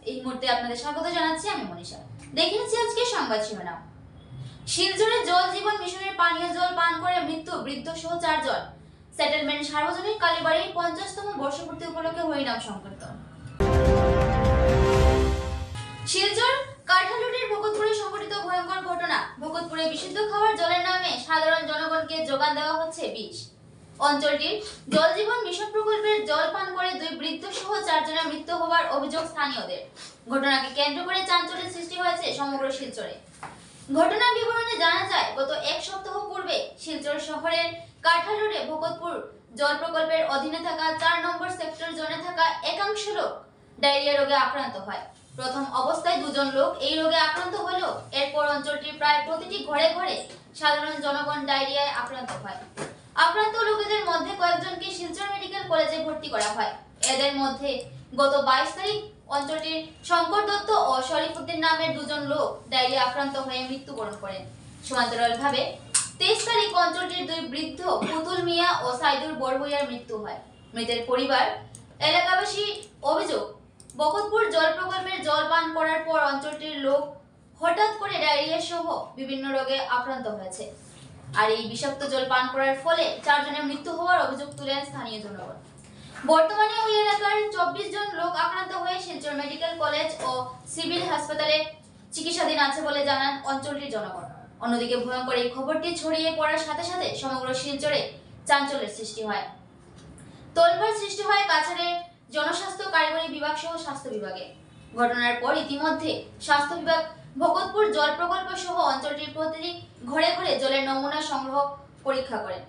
এই মুহূর্তে আপনাদের স্বাগত জানাচ্ছি আমি মনীষা। দেখে নিচ্ছি আজকে সংবাদ শিরোনাম। শিলচরে জল জীবন মিশনের পানীয় জল পান করে মৃত্যু বৃদ্ধ সহ 4 জন। সেটেলমেন্ট সার্বজনীন কালীবাড়ির 50তম বর্ষপূর্তি উপলক্ষে হরিনাম সংকীর্তন। শিলচর কাঠালুটির ভকতপুরে সংঘটিত ভয়ঙ্কর ঘটনা। ভকতপুরে বিশুদ্ধ খাওয়ার জলের নামে সাধারণ জনগণকে যোগান দেওয়া হচ্ছে বিষ। অঞ্চলটির জল জীবন মিশন প্রকল্পের জল পান করে 2 বৃদ্ধ সহ 4 জনের মৃত্যু হওয়ার অভিযোগ স্থানীয়দের। ঘটনাকে কেন্দ্র করে চাঞ্চল্যের সৃষ্টি হয়েছে সমগ্র শিলচরে। ঘটনার বিবরণে জানা যায়, গত 1 সপ্তাহ পূর্বে শিলচর শহরের কাঠাল রোডে ভকতপুর জল প্রকল্পের অধীনে থাকা 4 নম্বর সেক্টর জোনে থাকা একাংশ লোক ডায়রিয়া রোগে আক্রান্ত হয়। প্রথম অবস্থায় 2 জন লোক এই রোগে আক্রান্ত হলেও এরপর অঞ্চলটির প্রায় প্রতিটি ঘরে ঘরে সাধারণ জনগণ ডায়রিয়ায় আক্রান্ত হয়। আক্রান্ত লোকদের মধ্যে কয়েকজনকে শিলচর মেডিকেল কলেজে ভর্তি করা হয়। এদের মধ্যে গত 22 তারিখ অঞ্চলটির শঙ্কর দত্ত ও শরীফউদ্দিন নামের 2 জন লোক ডায়রিয়া আক্রান্ত হয়ে মৃত্যুবরণ করেন। সমান্তরালভাবে 23 তারিখ অঞ্চলটির 2 বৃদ্ধ পুতুল মিয়া ও সাইদুর বড়ভূঁইয়ার মৃত্যু হয়। মৃতের পরিবার এলাকাবাসী অভিযোগ, ভকতপুর জল প্রকল্পের জল পান করার পর অঞ্চলটির লোক হঠাৎ করে ডায়রিয়া সহ বিভিন্ন রোগে আক্রান্ত হয়েছে। আর এই বিষাক্ত জল পান করার ফলে 4 জনের মৃত্যু হওয়ার অভিযোগ তুলেন স্থানীয় জনগণ। বর্তমানে ওই এলাকার 24 জন লোক আক্রান্ত হয়ে শিলচর মেডিকেল কলেজ ও সিভিল হাসপাতালে চিকিৎসাধীন আছে বলে জানান অঞ্চলটির জনগণ। অন্যদিকে ভয়ঙ্কর এই খবরটি ছড়িয়ে পড়ার সাথে সাথে সমগ্র শিলচরে চাঞ্চল্যের সৃষ্টি হয়। তোলপাড় সৃষ্টি হয় কাছাড়ের জনস্বাস্থ্য কারিগরি বিভাগ সহ স্বাস্থ্য বিভাগে। ঘটনার পর ইতিমধ্যে স্বাস্থ্য বিভাগ ভকতপুর জল প্রকল্প সহ অঞ্চলটির প্রতিটি ঘরে ঘরে জলের নমুনা সংগ্রহ পরীক্ষা করেন।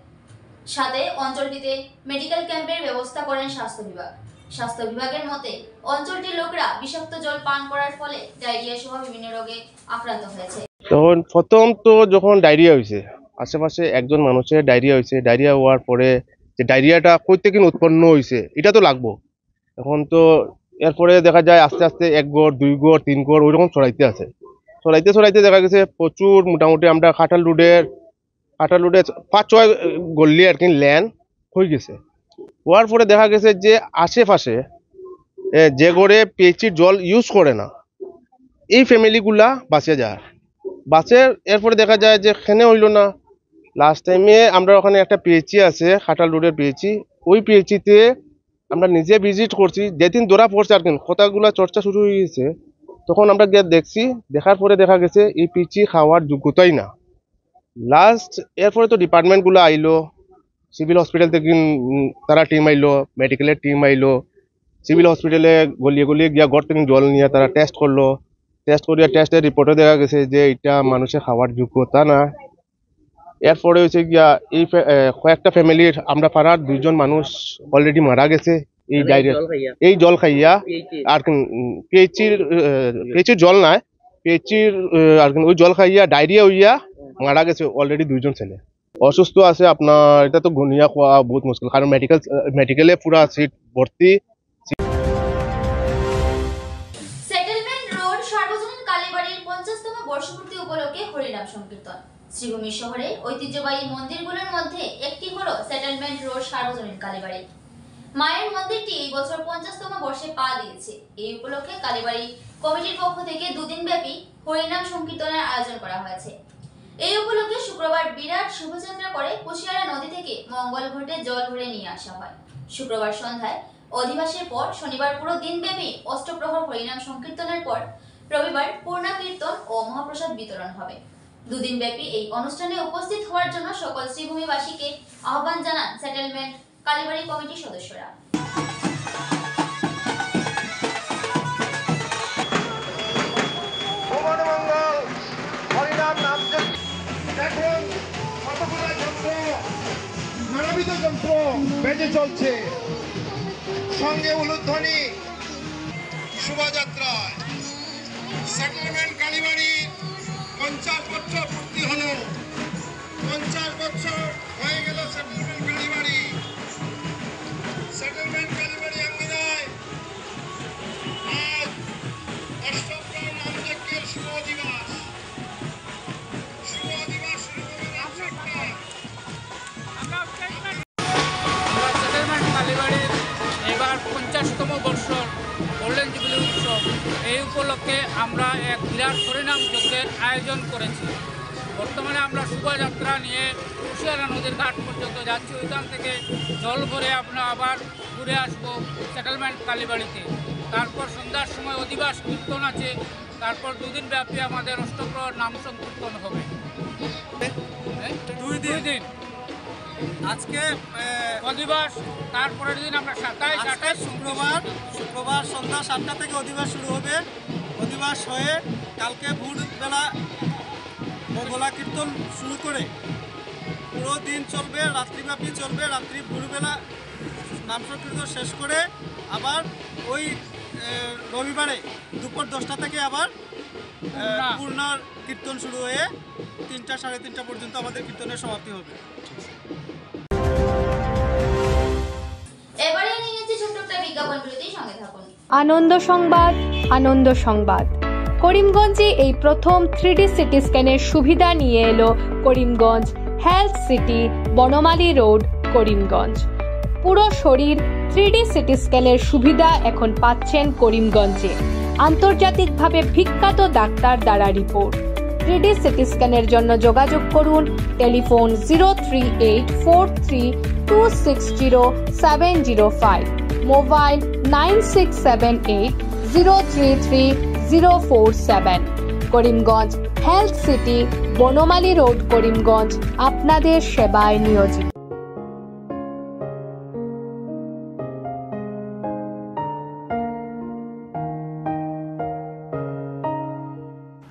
সাথে অঞ্চলটিতে মেডিকেল ক্যাম্পের ব্যবস্থা করেন স্বাস্থ্য বিভাগ। স্বাস্থ্য বিভাগের মতে অঞ্চলটির লোকরা বিষাক্ত জল পান করার ফলে ডায়রিয়া সহ বিভিন্ন রোগে আক্রান্ত হয়েছে। তখন প্রথম তো যখন ডায়রিয়া হয়েছে, আশেপাশে একজন মানুষের ডায়রিয়া হয়েছে, ডায়রিয়া হওয়ার পরে যে ডায়রিয়াটা কই থেকে উৎপন্ন হয়েছে এটা তো লাগবো। এখন তো এরপরে দেখা যায় আস্তে আস্তে 1 ঘর 2 ঘর 3 ঘর ওইরকম ছড়াইতে আছে। ছড়াইতে দেখা গেছে প্রচুর, মোটামুটি আমরা কাঁঠাল রোডে 5-6 গল্লি আর কি ল্যান্ড হয়ে গেছে। হওয়ার পরে দেখা গেছে যে আশেপাশে যে ঘরে পিএইচইর জল ইউজ করে না এই ফ্যামিলিগুলা বাঁচে যায়। এরপরে দেখা যায় যে খেনে হইল না। লাস্ট টাইমে আমরা ওখানে একটা পিএইচই আছে, কাঁঠাল রোডের পিএইচই, ওই পিএইচিতে আমরা নিজে ভিজিট করছি। যেদিন ধরা পড়ছে আর কি কথাগুলা চর্চা শুরু হয়ে গেছে, তখন আমরা গিয়ে দেখছি। দেখার পরে দেখা গেছে এই পিএইচই খাওয়ার যোগ্যতাই না। লাস্ট এরপরে তো ডিপার্টমেন্টগুলো আইলো, সিভিল হসপিটাল থেকে তারা টিম আইলো, মেডিকেলের টিম আইলো। সিভিল হসপিটালে গলিয়ে গলিয়ে গিয়া ঘর থেকে জল নিয়ে তারা টেস্ট করলো। টেস্ট করিয়া টেস্টের রিপোর্টে দেখা গেছে যে এটা মানুষের খাওয়ার যোগ্যতা না। এরপরে হয়েছে গিয়া এই কয়েকটা ফ্যামিলির, আমরা পাড়ার 2 জন মানুষ অলরেডি মারা গেছে এই ডায়রিয়া, এই জল খাইয়া। আর পিএইচির জল নাই, পিএইচির আর ওই জল খাইয়া ডায়রিয়া হইয়া মারা গেছে অলরেডি 2 জন ছেলে। অসুস্থ আছে আপনার, এটা তো গনিয়া খোয়া বহুত মুশকিল, কারণ মেডিকেলে পুরা সিট ভর্তি। সেটেলমেন্ট রোড সার্বজনীন কালীবাড়ির 50তম বর্ষপূর্তি উপলক্ষে হরিনাম সংকীর্তন। শ্রীভূমি শহরে ঐতিহ্যবাহী মন্দিরগুলোর মধ্যে একটি হলো সেটেলমেন্ট রোড সার্বজনীন কালীবাড়ি। মায়ের মন্দিরটি এই বছর 50তম বর্ষে পা দিয়েছে। এই উপলক্ষে কালীবাড়ি কমিটির পক্ষ থেকে 2 দিন ব্যাপী হরিনাম সংকীর্তনের আয়োজন করা হয়েছে। এই উপলক্ষে শুক্রবার বিরাট শোভাযাত্রা করে কুশিয়ারা নদী থেকে মঙ্গল ঘটে জল ভরে নিয়ে আসা হয়। শুক্রবার সন্ধ্যায় অধিবাসের পর শনিবার পুরো দিনব্যাপী অষ্টপ্রহর হরিনাম সংকীর্তনের পর রবিবার পূর্ণা কীর্তন ও মহাপ্রসাদ বিতরণ হবে। 2 দিন ব্যাপী এই অনুষ্ঠানে উপস্থিত হওয়ার জন্য সকল শ্রীভূমিবাসীকে আহ্বান জানান সেটেলমেন্ট কালীবাড়ি কমিটির সদস্যরা। যন্ত্র বেজে চলছে, সঙ্গে উলুধ্বনি শোভাযাত্রায় সেটেলমেন্ট কালীবাড়ি 50 বছর পূর্তি হলো। 50 বছর হয়ে গেল সেটেলমেন্ট কালীবাড়ি আঙ্গিনায় আজ অষ্টপ্রহর নামযজ্ঞের শুভ দিবস শুরু হবে। সেটেলমেন্ট কালীবাড়ির এবার 50তম বর্ষ গোল্ডেন জুবিলি উৎসব উপলক্ষে আমরা এক বিরাট হরিনাম যজ্ঞের আয়োজন করেছি। বর্তমানে আমরা শোভাযাত্রা নিয়ে কুশিয়ারা নদীর ঘাট পর্যন্ত যাচ্ছি। ওইখান থেকে জল ভরে আমরা আবার ঘুরে আসবো সেটেলমেন্ট কালীবাড়িতে। তারপর সন্ধ্যার সময় অধিবাস কীর্তন আছে। তারপর দুদিন ব্যাপী আমাদের অষ্টপ্রহর নাম সংকীর্তন হবে। দুই দিন আজকে অধিবাস, তারপরের দিন আমরা 27 শুক্রবার সন্ধ্যা 7টা থেকে অধিবাস শুরু হবে। অধিবাস হয়ে কালকে ভোরবেলা গোলা কীর্তন শুরু করে পুরো দিন চলবে, রাত্রিব্যাপী চলবে। রাত্রি ভোরবেলা নাম সংকীর্তন শেষ করে আবার ওই রবিবারে দুপুর 10টা থেকে আবার পূর্ণ কীর্তন শুরু হয়ে 3টা সাড়ে 3টা পর্যন্ত আমাদের কীর্তনের সমাপ্তি হবে। এবারে নিয়ে নিচ্ছি ছোট্ট একটা বিজ্ঞাপন বিরতি, সঙ্গে থাকুন। আনন্দ সংবাদ, আনন্দ সংবাদ। করিমগঞ্জে এই প্রথম 3D সিটি স্ক্যানের সুবিধা নিয়ে এলো Karimganj health city, Banamali road, Karimganj. পুরো শরীর 3D সিটি স্ক্যানের সুবিধা এখন পাচ্ছেন করিমগঞ্জে। আন্তর্জাতিকভাবে বিখ্যাত ডাক্তার দ্বারা রিপোর্ট। 3D সিটি স্ক্যানের জন্য যোগাযোগ করুন telephone 03843260705, mobile 9678033047। Karimganj health city, Banamali road, Karimganj আপনাদের সেবায় নিয়োজিত।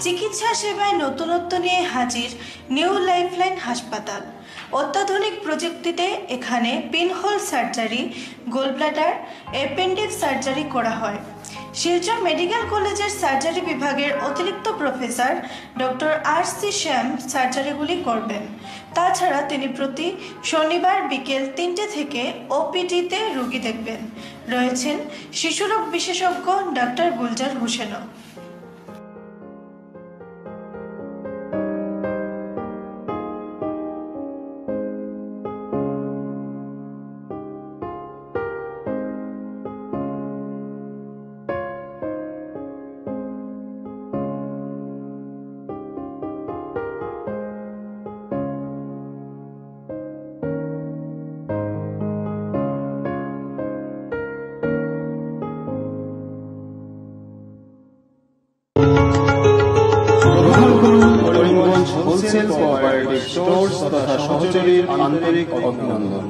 চিকিৎসা সেবায় নতুনত্ব নিয়ে হাজির নিউ লাইফলাইন হাসপাতাল। অত্যাধুনিক প্রযুক্তিতে এখানে pinhole surgery, gallbladder, appendix surgery করা হয়। শিলচর মেডিকেল কলেজের সার্জারি বিভাগের অতিরিক্ত প্রফেসর ডক্টর RC শ্যাম সার্জারিগুলি করবেন। তাছাড়া তিনি প্রতি শনিবার বিকেল 3টে থেকে OPD-তে রোগী দেখবেন। রয়েছেন শিশুরোগ বিশেষজ্ঞ ডক্টর গুলজার হোসেনও। করিমগঞ্জ হোলসেল কোঅপারেটিভ স্টোর্স তথা সহযোগীর আন্তরিক অভিনন্দন।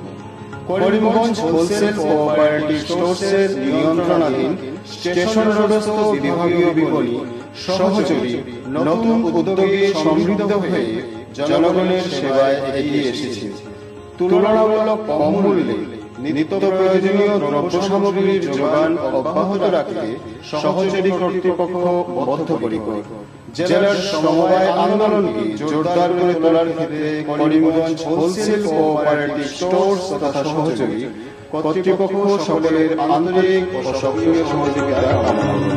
করিমগঞ্জ হোলসেল কোঅপারেটিভ স্টোর্সের নিয়ন্ত্রণাধীন স্টেশন রোডস্থ বিভাগীয় বিপণী সহযোগী নতুন উদ্যোগে সমৃদ্ধ হয়ে জনগণের সেবায় এগিয়ে এসেছে। তুলনামূলক কম মূল্যে নিত্য প্রয়োজনীয় দ্রব্য সামগ্রীর যোগান অব্যাহত রাখতে সহযোগী কর্তৃপক্ষ বদ্ধপরিকর। জেলার সমবায় আন্দোলনকে জোরদার করে তোলার ক্ষেত্রে করিমগঞ্জ হোলসেল কোঅপারেটিভ স্টোর্স তথা সহযোগী কর্তৃপক্ষ সকলের আন্তরিক ও সক্রিয় সহযোগিতা কামনা করে।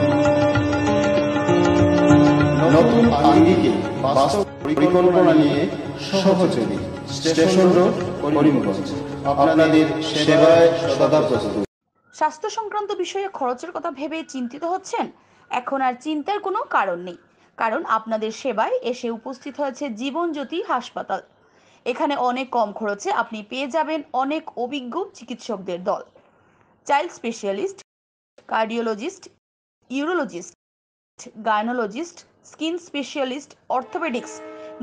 নতুন আঙ্গিকে বাস্তব পরিকল্পনা নিয়ে সহযোগী স্টেশন রোড, করিমগঞ্জ আপনাদের সেবায় সদা প্রস্তুত। স্বাস্থ্য সংক্রান্ত বিষয়ে খরচের কথা ভেবে চিন্তিত হচ্ছেন? এখন আর চিন্তার কোনো কারণ নেই, কারণ আপনাদের সেবায় এসে উপস্থিত হয়েছে জীবনজ্যোতি হাসপাতাল। এখানে অনেক কম খরচে আপনি পেয়ে যাবেন অনেক অভিজ্ঞ চিকিৎসকদের দল। Child specialist, cardiologist, urologist, gynaecologist, skin specialist, orthopaedics,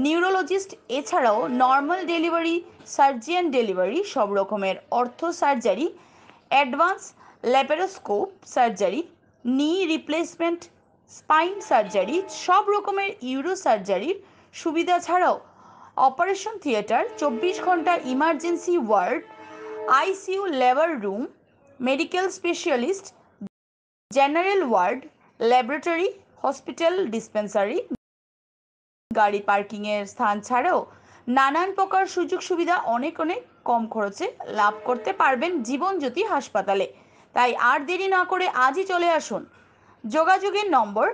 neurologist, এছাড়াও নর্মাল ডেলিভারি, সার্জিয়ান ডেলিভারি, সব রকমের ortho surgery, advance laparoscope surgery, knee replacement, spine surgery, সব রকমের ইউরো সার্জারির সুবিধা ছাড়াও অপারেশন থিয়েটার, 24 ঘন্টা emergency ward, ICU labour room, medical specialist, general ward, laboratory, hospital dispensary, গাড়ি পার্কিংয়ের স্থান ছাড়াও নানান প্রকার সুযোগ সুবিধা অনেক কম খরচে লাভ করতে পারবেন জীবনজ্যোতি হাসপাতালে। তাই আর দেরি না করে আজই চলে আসুন। যোগাযোগের নম্বর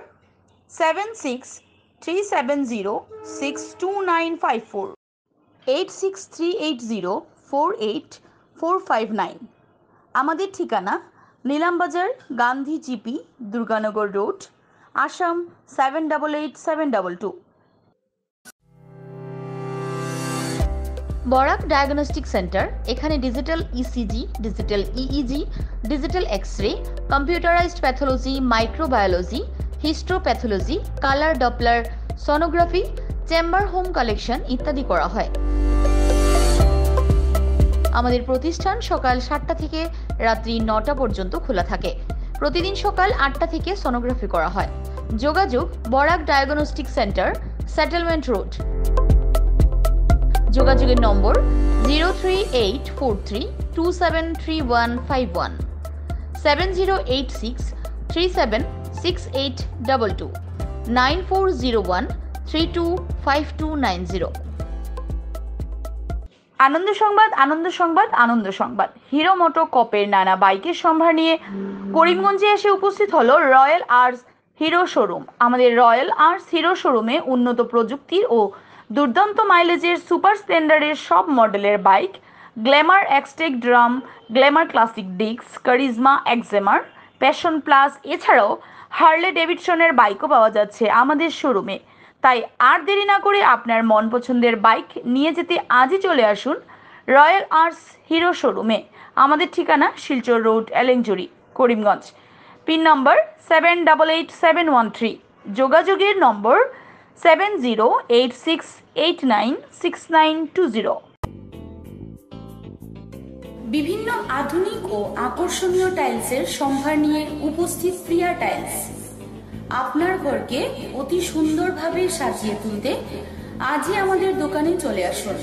7637062954, 8638048459। আমাদের ঠিকানা Nilambazar, Gandhi GP, Durganagar road. Assam 788722। Barak diagnostic centre, এখানে digital ECG, digital EEG, digital X-ray, computerised pathology, microbiology, histopathology, colour Doppler sonography, chamber home collection ইত্যাদি করা হয়। আমাদের প্রতিষ্ঠান সকাল 7টা থেকে রাত্রি 9টা পর্যন্ত খোলা থাকে। প্রতিদিন সকাল 8টা থেকে সোনোগ্রাফি করা হয়। যোগাযোগ Barak diagnostic centre, settlement road. যোগাযোগের নম্বর 03843273151, 7086376822, 9401325290। আনন্দ সংবাদ, আনন্দ সংবাদ, আনন্দ সংবাদ। হিরো মোটো কপের নানা বাইকের সম্ভার নিয়ে করিমগঞ্জে এসে উপস্থিত হলো রয়্যাল আর্টস হিরো শোরুম। আমাদের রয়্যাল আর্টস হিরো শোরুমে উন্নত প্রযুক্তির ও দুর্দান্ত মাইলেজের সুপার স্প্লেন্ডারের সব মডেলের bike, Glamour Xtec drum, Glamour classic ডিক্স, কারিজমা এক্সেমার, প্যাশন প্লাস, এছাড়াও হার্লে ডেভিডসনের বাইকও পাওয়া যাচ্ছে আমাদের শোরুমে। তাই আর দেরি না করে আপনার মন পছন্দের বাইক নিয়ে যেতে আজই চলে আসুন রয়্যাল আর্টস হিরো শোরুমে। আমাদের ঠিকানা শিলচর রোড, এলেংজুরি, করিমগঞ্জ। পিন নম্বর 788713। যোগাযোগের নম্বর 7086896920। বিভিন্ন আধুনিক ও আকর্ষণীয় টাইলসের সম্ভার নিয়ে উপস্থিত প্রিয়া টাইলস। আপনার ঘরকে অতি সুন্দরভাবে সাজিয়ে তুলতে আজই আমাদের দোকানে চলে আসুন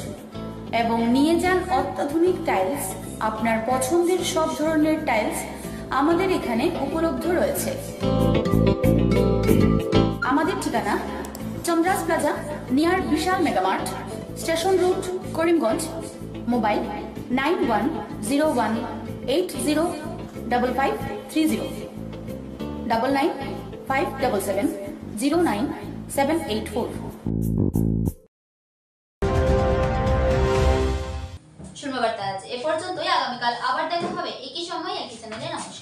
এবং নিয়ে যান অত্যাধুনিক টাইলস। আপনার পছন্দের সব ধরনের টাইলস আমাদের এখানে উপলব্ধ রয়েছে। আমাদের ঠিকানা Chandras plaza, near Vishal mega mart, station road, Karimganj. Mobile 9101805530, 9957709784। শুনবার্তা আজ এ পর্যন্তই। আগামীকাল আবার দেখা হবে একই সময় একই চ্যানেলে। নমস্কার।